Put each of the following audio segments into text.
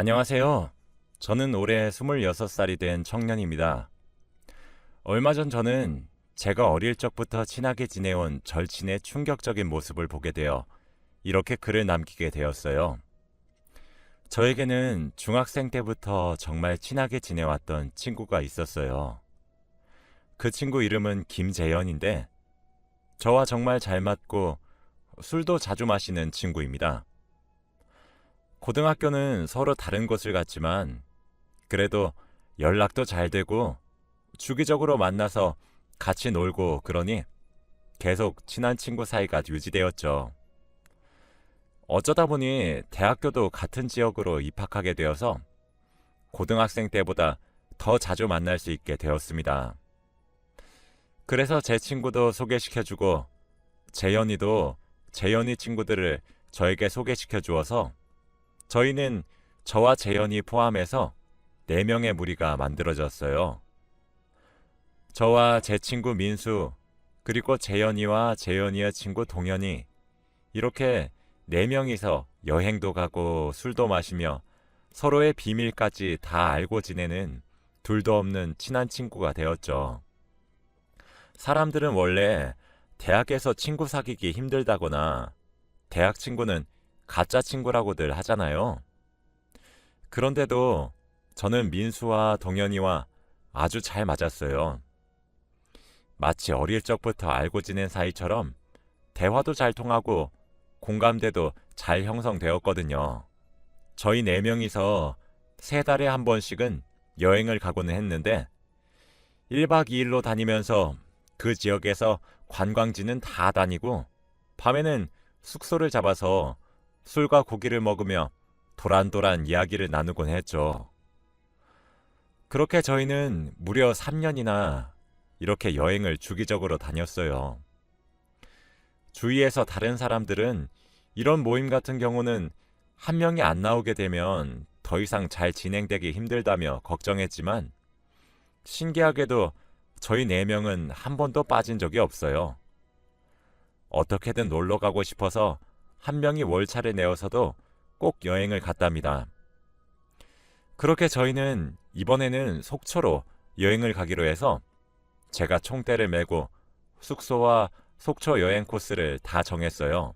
안녕하세요. 저는 올해 26살이 된 청년입니다. 얼마 전 저는 제가 어릴 적부터 친하게 지내온 절친의 충격적인 모습을 보게 되어 이렇게 글을 남기게 되었어요. 저에게는 중학생 때부터 정말 친하게 지내왔던 친구가 있었어요. 그 친구 이름은 김재현인데 저와 정말 잘 맞고 술도 자주 마시는 친구입니다. 고등학교는 서로 다른 곳을 갔지만 그래도 연락도 잘 되고 주기적으로 만나서 같이 놀고 그러니 계속 친한 친구 사이가 유지되었죠. 어쩌다 보니 대학교도 같은 지역으로 입학하게 되어서 고등학생 때보다 더 자주 만날 수 있게 되었습니다. 그래서 제 친구도 소개시켜주고 재현이도 재현이 친구들을 저에게 소개시켜 주어서 저희는 저와 재현이 포함해서 4명의 무리가 만들어졌어요. 저와 제 친구 민수, 그리고 재현이와 재현이의 친구 동현이 이렇게 4명이서 여행도 가고 술도 마시며 서로의 비밀까지 다 알고 지내는 둘도 없는 친한 친구가 되었죠. 사람들은 원래 대학에서 친구 사귀기 힘들다거나 대학 친구는 가짜 친구라고들 하잖아요. 그런데도 저는 민수와 동현이와 아주 잘 맞았어요. 마치 어릴 적부터 알고 지낸 사이처럼 대화도 잘 통하고 공감대도 잘 형성되었거든요. 저희 4명이서 3달에 한 번씩은 여행을 가고는 했는데 1박 2일로 다니면서 그 지역에서 관광지는 다 다니고 밤에는 숙소를 잡아서 술과 고기를 먹으며 도란도란 이야기를 나누곤 했죠. 그렇게 저희는 무려 3년이나 이렇게 여행을 주기적으로 다녔어요. 주위에서 다른 사람들은 이런 모임 같은 경우는 한 명이 안 나오게 되면 더 이상 잘 진행되기 힘들다며 걱정했지만 신기하게도 저희 4명은 한 번도 빠진 적이 없어요. 어떻게든 놀러 가고 싶어서 한 명이 월차를 내어서도 꼭 여행을 갔답니다. 그렇게 저희는 이번에는 속초로 여행을 가기로 해서 제가 총대를 메고 숙소와 속초 여행 코스를 다 정했어요.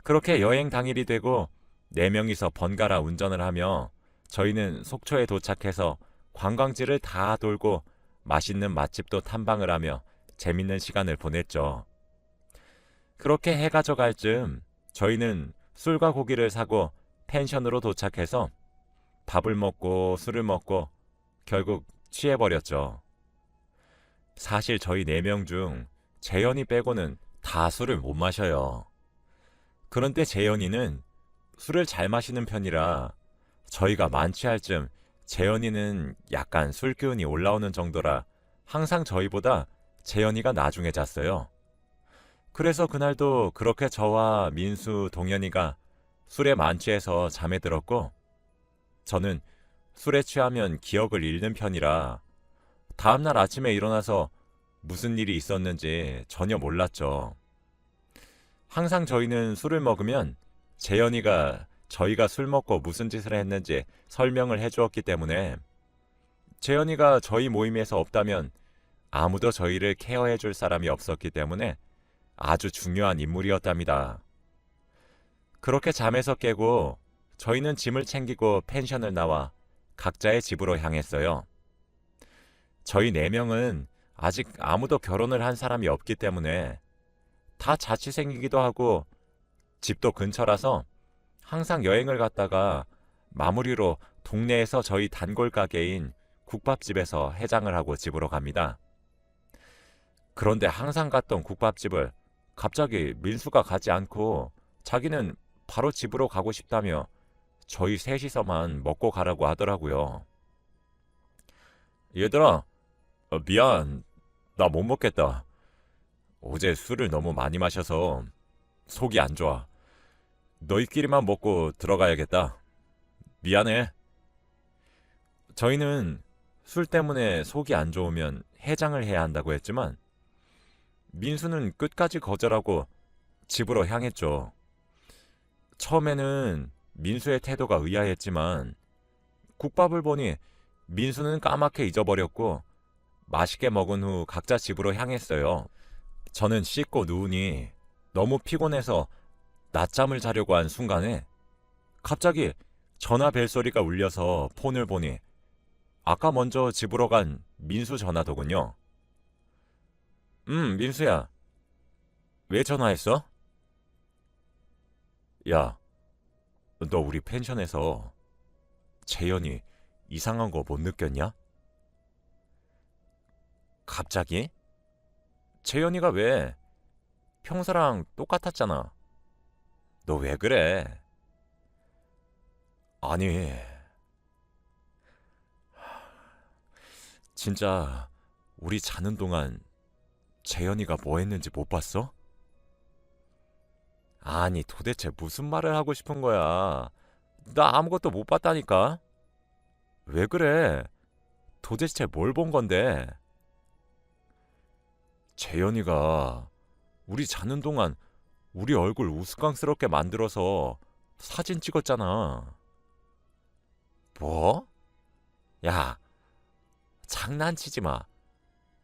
그렇게 여행 당일이 되고 4명이서 번갈아 운전을 하며 저희는 속초에 도착해서 관광지를 다 돌고 맛있는 맛집도 탐방을 하며 재밌는 시간을 보냈죠. 그렇게 해가 져갈 즈음 저희는 술과 고기를 사고 펜션으로 도착해서 밥을 먹고 술을 먹고 결국 취해버렸죠. 사실 저희 4명 중 재현이 빼고는 다 술을 못 마셔요. 그런데 재현이는 술을 잘 마시는 편이라 저희가 만취할 즈음 재현이는 약간 술 기운이 올라오는 정도라 항상 저희보다 재현이가 나중에 잤어요. 그래서 그날도 그렇게 저와 민수, 동현이가 술에 만취해서 잠에 들었고 저는 술에 취하면 기억을 잃는 편이라 다음날 아침에 일어나서 무슨 일이 있었는지 전혀 몰랐죠. 항상 저희는 술을 먹으면 재현이가 저희가 술 먹고 무슨 짓을 했는지 설명을 해주었기 때문에 재현이가 저희 모임에서 없다면 아무도 저희를 케어해 줄 사람이 없었기 때문에 아주 중요한 인물이었답니다. 그렇게 잠에서 깨고 저희는 짐을 챙기고 펜션을 나와 각자의 집으로 향했어요. 저희 4명은 아직 아무도 결혼을 한 사람이 없기 때문에 다 자취생이기도 하고 집도 근처라서 항상 여행을 갔다가 마무리로 동네에서 저희 단골 가게인 국밥집에서 해장을 하고 집으로 갑니다. 그런데 항상 갔던 국밥집을 갑자기 민수가 가지 않고 자기는 바로 집으로 가고 싶다며 저희 셋이서만 먹고 가라고 하더라고요. 얘들아, 미안. 나 못 먹겠다. 어제 술을 너무 많이 마셔서 속이 안 좋아. 너희끼리만 먹고 들어가야겠다. 미안해. 저희는 술 때문에 속이 안 좋으면 해장을 해야 한다고 했지만 민수는 끝까지 거절하고 집으로 향했죠. 처음에는 민수의 태도가 의아했지만 국밥을 보니 민수는 까맣게 잊어버렸고 맛있게 먹은 후 각자 집으로 향했어요. 저는 씻고 누우니 너무 피곤해서 낮잠을 자려고 한 순간에 갑자기 전화 벨소리가 울려서 폰을 보니 아까 먼저 집으로 간 민수 전화더군요. 민수야. 왜 전화했어? 야, 너 우리 펜션에서 재현이 이상한 거 못 느꼈냐? 갑자기? 재현이가 왜? 평소랑 똑같았잖아. 너 왜 그래? 아니, 진짜 우리 자는 동안 재현이가 뭐 했는지 못 봤어? 아니, 도대체 무슨 말을 하고 싶은 거야? 나 아무것도 못 봤다니까? 왜 그래? 도대체 뭘 본 건데? 재현이가 우리 자는 동안 우리 얼굴 우스꽝스럽게 만들어서 사진 찍었잖아. 뭐? 야, 장난치지 마.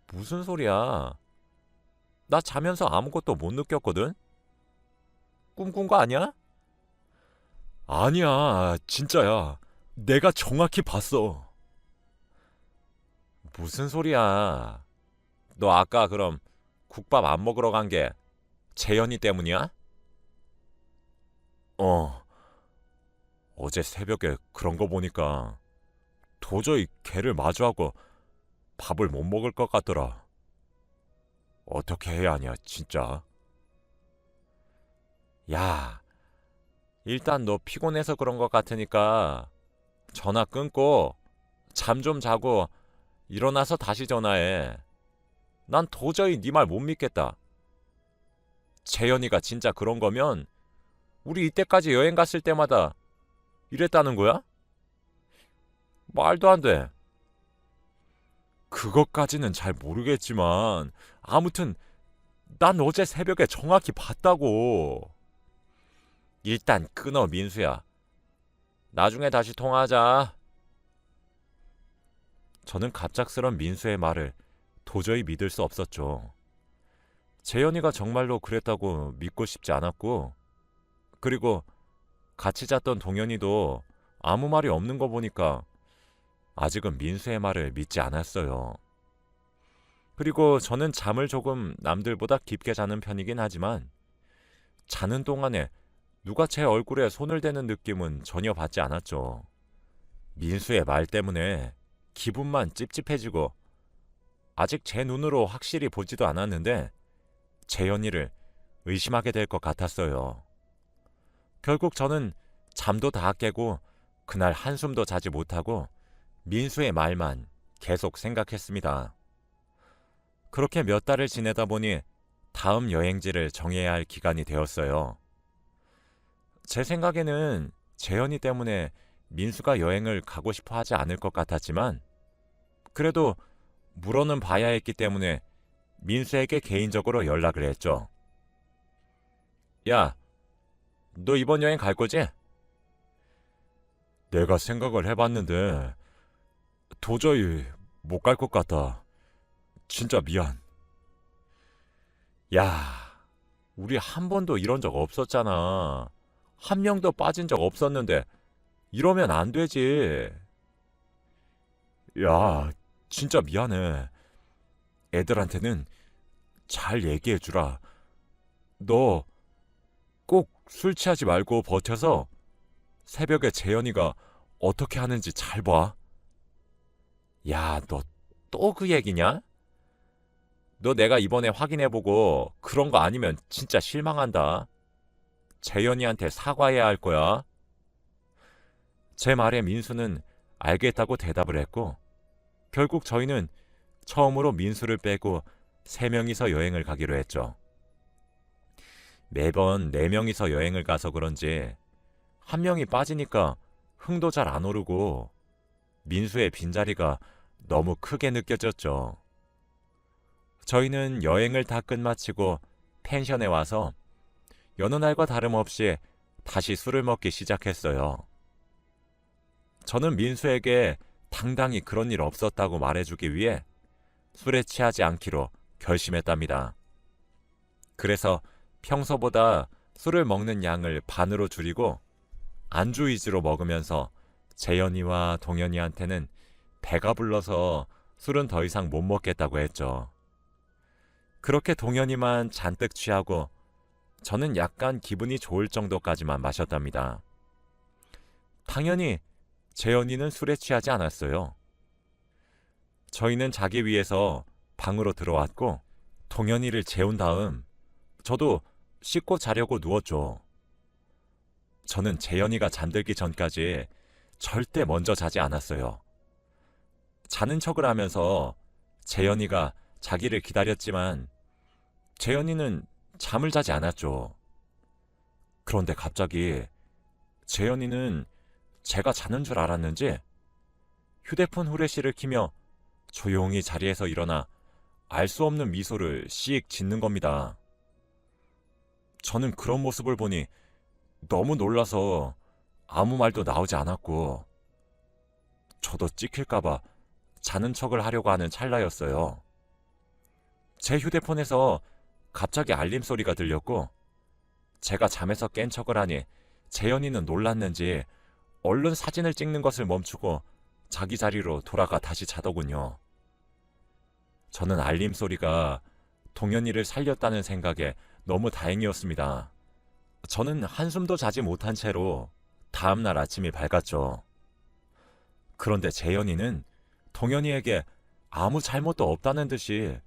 무슨 소리야? 나 자면서 아무것도 못 느꼈거든? 꿈꾼 거 아니야? 아니야, 진짜야. 내가 정확히 봤어. 무슨 소리야? 너 아까 그럼 국밥 안 먹으러 간 게 재현이 때문이야? 어, 어제 새벽에 그런 거 보니까 도저히 걔를 마주하고 밥을 못 먹을 것 같더라. 어떻게 해야 하냐, 진짜. 야, 일단 너 피곤해서 그런 것 같으니까 전화 끊고 잠 좀 자고 일어나서 다시 전화해. 난 도저히 네 말 못 믿겠다. 재현이가 진짜 그런 거면 우리 이때까지 여행 갔을 때마다 이랬다는 거야? 말도 안 돼. 그것까지는 잘 모르겠지만 아무튼 난 어제 새벽에 정확히 봤다고. 일단 끊어, 민수야. 나중에 다시 통화하자. 저는 갑작스런 민수의 말을 도저히 믿을 수 없었죠. 재현이가 정말로 그랬다고 믿고 싶지 않았고, 그리고 같이 잤던 동현이도 아무 말이 없는 거 보니까 아직은 민수의 말을 믿지 않았어요. 그리고 저는 잠을 조금 남들보다 깊게 자는 편이긴 하지만 자는 동안에 누가 제 얼굴에 손을 대는 느낌은 전혀 받지 않았죠. 민수의 말 때문에 기분만 찝찝해지고 아직 제 눈으로 확실히 보지도 않았는데 재현이를 의심하게 될 것 같았어요. 결국 저는 잠도 다 깨고 그날 한숨도 자지 못하고 민수의 말만 계속 생각했습니다. 그렇게 몇 달을 지내다 보니 다음 여행지를 정해야 할 기간이 되었어요. 제 생각에는 재현이 때문에 민수가 여행을 가고 싶어 하지 않을 것 같았지만 그래도 물어는 봐야 했기 때문에 민수에게 개인적으로 연락을 했죠. 야, 너 이번 여행 갈 거지? 내가 생각을 해봤는데 도저히 못 갈 것 같아. 진짜 미안. 야, 우리 한 번도 이런 적 없었잖아. 한 명도 빠진 적 없었는데 이러면 안 되지. 야, 진짜 미안해. 애들한테는 잘 얘기해주라. 너 꼭 술 취하지 말고 버텨서 새벽에 재현이가 어떻게 하는지 잘 봐. 야, 너 또 그 얘기냐? 너 내가 이번에 확인해보고 그런 거 아니면 진짜 실망한다. 재현이한테 사과해야 할 거야. 제 말에 민수는 알겠다고 대답을 했고 결국 저희는 처음으로 민수를 빼고 3명이서 여행을 가기로 했죠. 매번 4명이서 여행을 가서 그런지 한 명이 빠지니까 흥도 잘 안 오르고 민수의 빈자리가 너무 크게 느껴졌죠. 저희는 여행을 다 끝마치고 펜션에 와서 여느 날과 다름없이 다시 술을 먹기 시작했어요. 저는 민수에게 당당히 그런 일 없었다고 말해주기 위해 술에 취하지 않기로 결심했답니다. 그래서 평소보다 술을 먹는 양을 반으로 줄이고 안주 위주로 먹으면서 재현이와 동현이한테는 배가 불러서 술은 더 이상 못 먹겠다고 했죠. 그렇게 동현이만 잔뜩 취하고 저는 약간 기분이 좋을 정도까지만 마셨답니다. 당연히 재현이는 술에 취하지 않았어요. 저희는 자기 위해서 방으로 들어왔고 동현이를 재운 다음 저도 씻고 자려고 누웠죠. 저는 재현이가 잠들기 전까지 절대 먼저 자지 않았어요. 자는 척을 하면서 재현이가 자기를 기다렸지만 재현이는 잠을 자지 않았죠. 그런데 갑자기 재현이는 제가 자는 줄 알았는지 휴대폰 후레쉬를 켜며 조용히 자리에서 일어나 알 수 없는 미소를 씩 짓는 겁니다. 저는 그런 모습을 보니 너무 놀라서 아무 말도 나오지 않았고 저도 찍힐까봐 자는 척을 하려고 하는 찰나였어요. 제 휴대폰에서 갑자기 알림 소리가 들렸고 제가 잠에서 깬 척을 하니 재현이는 놀랐는지 얼른 사진을 찍는 것을 멈추고 자기 자리로 돌아가 다시 자더군요. 저는 알림 소리가 동현이를 살렸다는 생각에 너무 다행이었습니다. 저는 한숨도 자지 못한 채로 다음날 아침이 밝았죠. 그런데 재현이는 동현이에게 아무 잘못도 없다는 듯이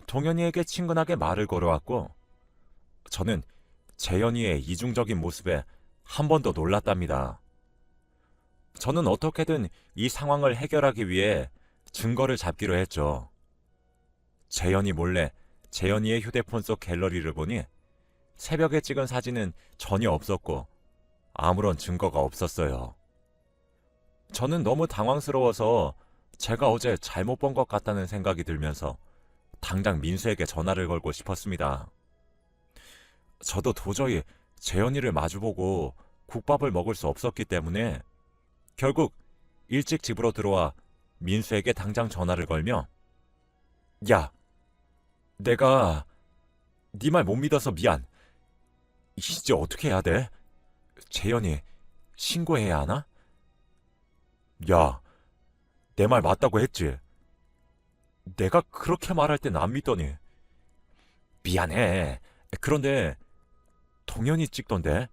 동현이에게 친근하게 말을 걸어왔고 저는 재현이의 이중적인 모습에 한 번 더 놀랐답니다. 저는 어떻게든 이 상황을 해결하기 위해 증거를 잡기로 했죠. 재현이 몰래 재현이의 휴대폰 속 갤러리를 보니 새벽에 찍은 사진은 전혀 없었고 아무런 증거가 없었어요. 저는 너무 당황스러워서 제가 어제 잘못 본 것 같다는 생각이 들면서 당장 민수에게 전화를 걸고 싶었습니다. 저도 도저히 재현이를 마주보고 국밥을 먹을 수 없었기 때문에 결국 일찍 집으로 들어와 민수에게 당장 전화를 걸며 야, 내가 네 말 못 믿어서 미안. 이제 어떻게 해야 돼? 재현이 신고해야 하나? 야, 내 말 맞다고 했지? 내가 그렇게 말할 땐 안 믿더니. 미안해. 그런데 동현이 찍던데?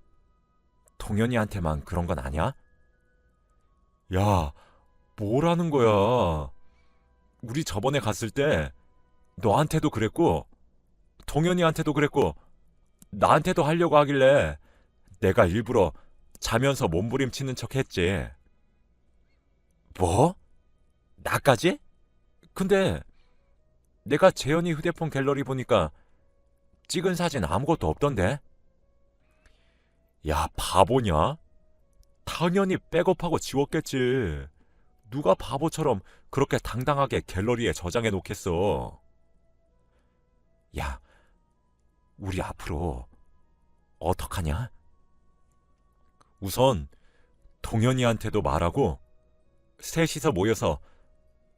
동현이한테만 그런 건 아니야? 야, 뭐라는 거야? 우리 저번에 갔을 때 너한테도 그랬고 동현이한테도 그랬고 나한테도 하려고 하길래 내가 일부러 자면서 몸부림치는 척 했지. 뭐? 나까지? 근데 내가 재현이 휴대폰 갤러리 보니까 찍은 사진 아무것도 없던데? 야, 바보냐? 당연히 백업하고 지웠겠지. 누가 바보처럼 그렇게 당당하게 갤러리에 저장해 놓겠어. 야, 우리 앞으로 어떡하냐? 우선 동현이한테도 말하고 셋이서 모여서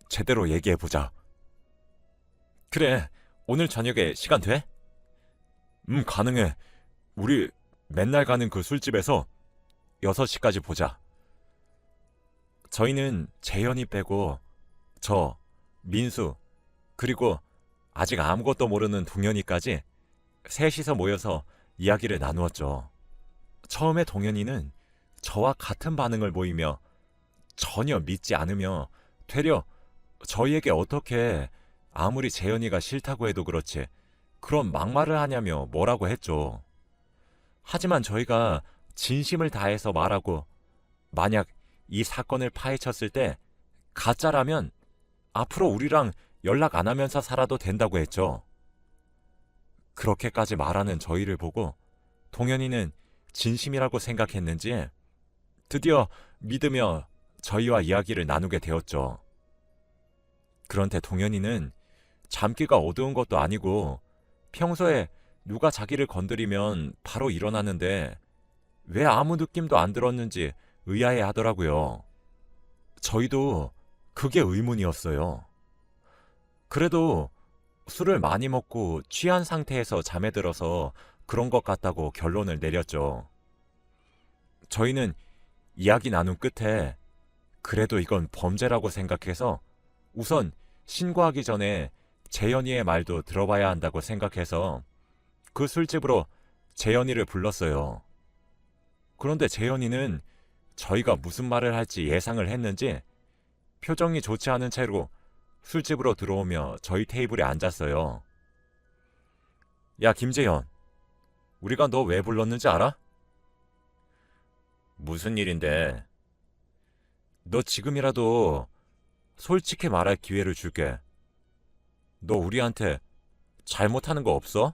제대로 얘기해보자. 그래, 오늘 저녁에 시간 돼? 가능해. 우리 맨날 가는 그 술집에서 6시까지 보자. 저희는 재현이 빼고 저, 민수, 그리고 아직 아무것도 모르는 동현이까지 셋이서 모여서 이야기를 나누었죠. 처음에 동현이는 저와 같은 반응을 보이며 전혀 믿지 않으며 되려 저희에게 어떻게 아무리 재현이가 싫다고 해도 그렇지 그런 막말을 하냐며 뭐라고 했죠. 하지만 저희가 진심을 다해서 말하고 만약 이 사건을 파헤쳤을 때 가짜라면 앞으로 우리랑 연락 안 하면서 살아도 된다고 했죠. 그렇게까지 말하는 저희를 보고 동현이는 진심이라고 생각했는지 드디어 믿으며 저희와 이야기를 나누게 되었죠. 그런데 동현이는 잠기가 어두운 것도 아니고 평소에 누가 자기를 건드리면 바로 일어나는데 왜 아무 느낌도 안 들었는지 의아해 하더라고요. 저희도 그게 의문이었어요. 그래도 술을 많이 먹고 취한 상태에서 잠에 들어서 그런 것 같다고 결론을 내렸죠. 저희는 이야기 나눈 끝에 그래도 이건 범죄라고 생각해서 우선 신고하기 전에 재현이의 말도 들어봐야 한다고 생각해서 그 술집으로 재현이를 불렀어요. 그런데 재현이는 저희가 무슨 말을 할지 예상을 했는지 표정이 좋지 않은 채로 술집으로 들어오며 저희 테이블에 앉았어요. 야, 김재현. 우리가 너 왜 불렀는지 알아? 무슨 일인데? 너 지금이라도 솔직히 말할 기회를 줄게. 너 우리한테 잘못하는 거 없어?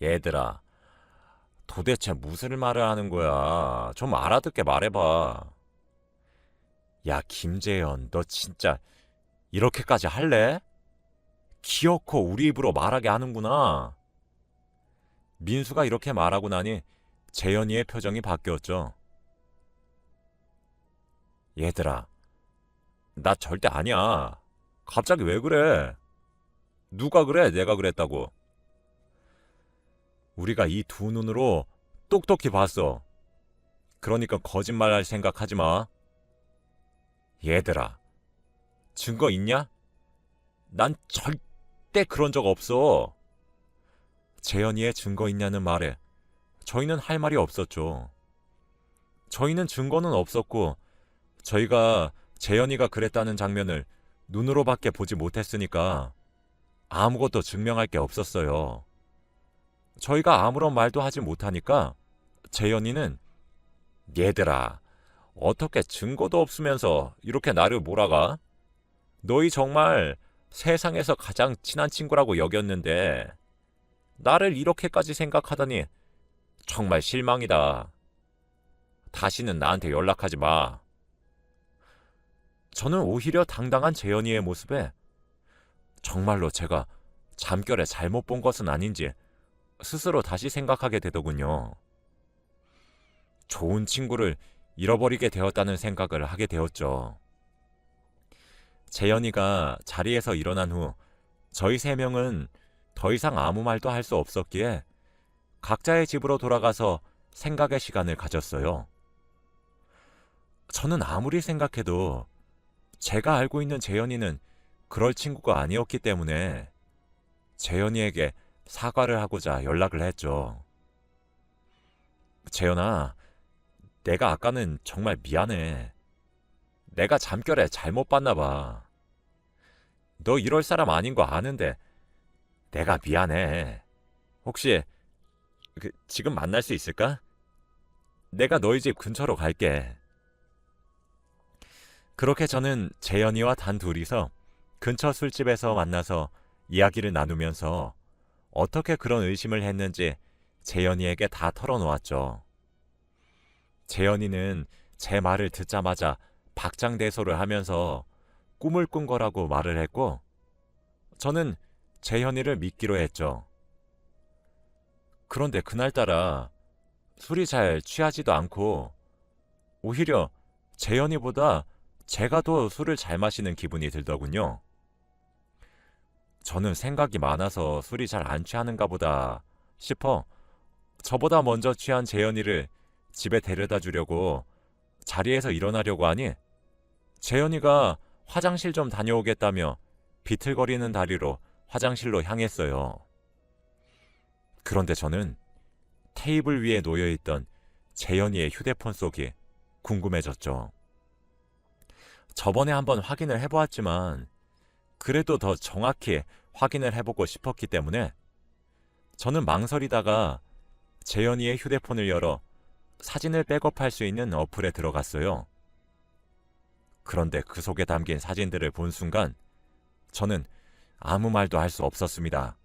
얘들아, 도대체 무슨 말을 하는 거야? 좀 알아듣게 말해봐. 야, 김재현, 너 진짜 이렇게까지 할래? 기어코 우리 입으로 말하게 하는구나. 민수가 이렇게 말하고 나니 재현이의 표정이 바뀌었죠. 얘들아, 나 절대 아니야. 갑자기 왜 그래? 누가 그래? 내가 그랬다고. 우리가 이 두 눈으로 똑똑히 봤어. 그러니까 거짓말할 생각하지 마. 얘들아, 증거 있냐? 난 절대 그런 적 없어. 재현이의 증거 있냐는 말에 저희는 할 말이 없었죠. 저희는 증거는 없었고 저희가 재현이가 그랬다는 장면을 눈으로밖에 보지 못했으니까 아무것도 증명할 게 없었어요. 저희가 아무런 말도 하지 못하니까 재현이는 얘들아, 어떻게 증거도 없으면서 이렇게 나를 몰아가? 너희 정말 세상에서 가장 친한 친구라고 여겼는데 나를 이렇게까지 생각하다니 정말 실망이다. 다시는 나한테 연락하지 마. 저는 오히려 당당한 재현이의 모습에 정말로 제가 잠결에 잘못 본 것은 아닌지 스스로 다시 생각하게 되더군요. 좋은 친구를 잃어버리게 되었다는 생각을 하게 되었죠. 재현이가 자리에서 일어난 후 저희 세 명은 더 이상 아무 말도 할 수 없었기에 각자의 집으로 돌아가서 생각의 시간을 가졌어요. 저는 아무리 생각해도 제가 알고 있는 재현이는 그럴 친구가 아니었기 때문에 재현이에게 사과를 하고자 연락을 했죠. 재현아, 내가 아까는 정말 미안해. 내가 잠결에 잘못 봤나 봐. 너 이럴 사람 아닌 거 아는데 내가 미안해. 혹시 지금 만날 수 있을까? 내가 너희 집 근처로 갈게. 그렇게 저는 재현이와 단 둘이서 근처 술집에서 만나서 이야기를 나누면서 어떻게 그런 의심을 했는지 재현이에게 다 털어놓았죠. 재현이는 제 말을 듣자마자 박장대소를 하면서 꿈을 꾼 거라고 말을 했고 저는 재현이를 믿기로 했죠. 그런데 그날따라 술이 잘 취하지도 않고 오히려 재현이보다 제가 더 술을 잘 마시는 기분이 들더군요. 저는 생각이 많아서 술이 잘 안 취하는가 보다 싶어 저보다 먼저 취한 재현이를 집에 데려다 주려고 자리에서 일어나려고 하니 재현이가 화장실 좀 다녀오겠다며 비틀거리는 다리로 화장실로 향했어요. 그런데 저는 테이블 위에 놓여있던 재현이의 휴대폰 속이 궁금해졌죠. 저번에 한번 확인을 해보았지만 그래도 더 정확히 확인을 해보고 싶었기 때문에 저는 망설이다가 재현이의 휴대폰을 열어 사진을 백업할 수 있는 어플에 들어갔어요. 그런데 그 속에 담긴 사진들을 본 순간 저는 아무 말도 할 수 없었습니다.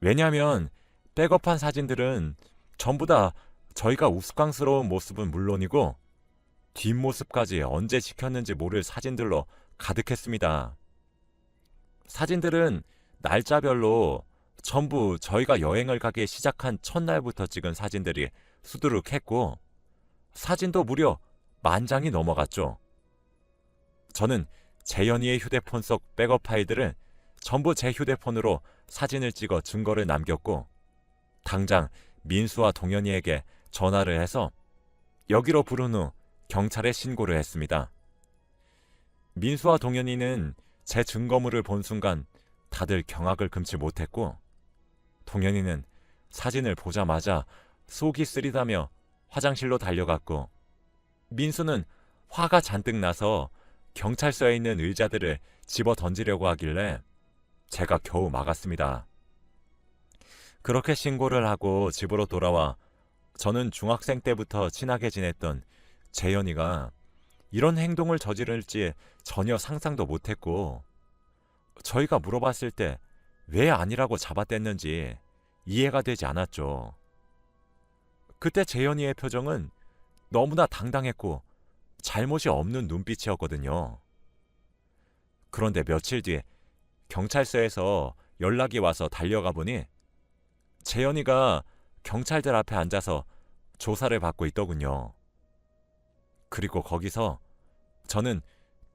왜냐하면 백업한 사진들은 전부 다 저희가 우스꽝스러운 모습은 물론이고 뒷모습까지 언제 찍혔는지 모를 사진들로 가득했습니다. 사진들은 날짜별로 전부 저희가 여행을 가기 시작한 첫날부터 찍은 사진들이 수두룩했고 사진도 무려 10,000장이 넘어갔죠. 저는 재현이의 휴대폰 속 백업 파일들을 전부 제 휴대폰으로 사진을 찍어 증거를 남겼고 당장 민수와 동현이에게 전화를 해서 여기로 부른 후 경찰에 신고를 했습니다. 민수와 동현이는 제 증거물을 본 순간 다들 경악을 금치 못했고 동현이는 사진을 보자마자 속이 쓰리다며 화장실로 달려갔고 민수는 화가 잔뜩 나서 경찰서에 있는 의자들을 집어 던지려고 하길래 제가 겨우 막았습니다. 그렇게 신고를 하고 집으로 돌아와 저는 중학생 때부터 친하게 지냈던 재현이가 이런 행동을 저지를지 전혀 상상도 못했고 저희가 물어봤을 때 왜 아니라고 잡아댔는지 이해가 되지 않았죠. 그때 재현이의 표정은 너무나 당당했고 잘못이 없는 눈빛이었거든요. 그런데 며칠 뒤에 경찰서에서 연락이 와서 달려가 보니 재현이가 경찰들 앞에 앉아서 조사를 받고 있더군요. 그리고 거기서 저는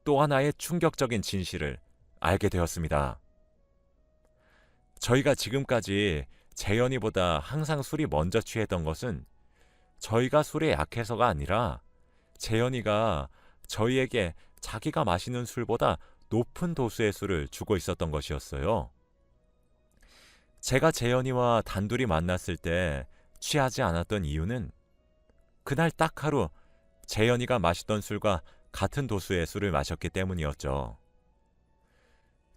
또 하나의 충격적인 진실을 알게 되었습니다. 저희가 지금까지 재현이보다 항상 술이 먼저 취했던 것은 저희가 술에 약해서가 아니라 재현이가 저희에게 자기가 마시는 술보다 높은 도수의 술을 주고 있었던 것이었어요. 제가 재현이와 단둘이 만났을 때 취하지 않았던 이유는 그날 딱 하루 재현이가 마시던 술과 같은 도수의 술을 마셨기 때문이었죠.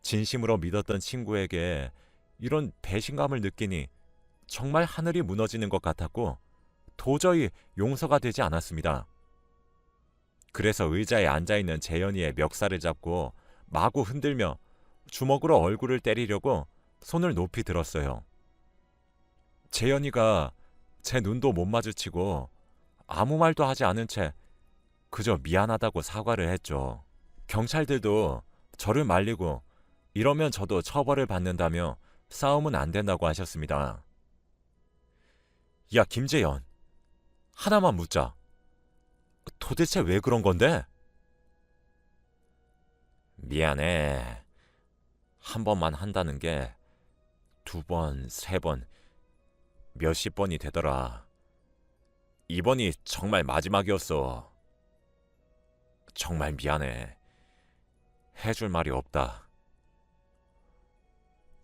진심으로 믿었던 친구에게 이런 배신감을 느끼니 정말 하늘이 무너지는 것 같았고 도저히 용서가 되지 않았습니다. 그래서 의자에 앉아있는 재현이의 멱살을 잡고 마구 흔들며 주먹으로 얼굴을 때리려고 손을 높이 들었어요. 재현이가 제 눈도 못 마주치고 아무 말도 하지 않은 채 그저 미안하다고 사과를 했죠. 경찰들도 저를 말리고 이러면 저도 처벌을 받는다며 싸움은 안 된다고 하셨습니다. 야, 김재현. 하나만 묻자. 도대체 왜 그런 건데? 미안해. 한 번만 한다는 게 2번, 3번, 몇십 번이 되더라. 이번이 정말 마지막이었어. 정말 미안해. 해줄 말이 없다.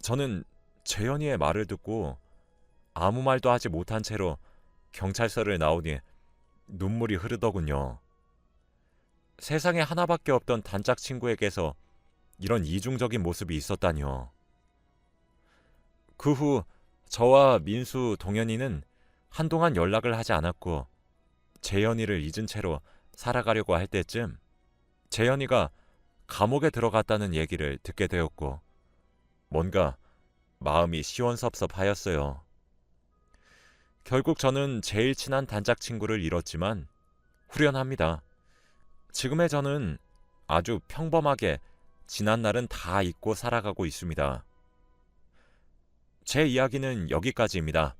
저는 재현이의 말을 듣고 아무 말도 하지 못한 채로 경찰서를 나오니 눈물이 흐르더군요. 세상에 하나밖에 없던 단짝 친구에게서 이런 이중적인 모습이 있었다니요. 그 후 저와 민수, 동현이는 한동안 연락을 하지 않았고 재현이를 잊은 채로 살아가려고 할 때쯤 재현이가 감옥에 들어갔다는 얘기를 듣게 되었고 뭔가 마음이 시원섭섭하였어요. 결국 저는 제일 친한 단짝 친구를 잃었지만 후련합니다. 지금의 저는 아주 평범하게 지난 날은 다 잊고 살아가고 있습니다. 제 이야기는 여기까지입니다.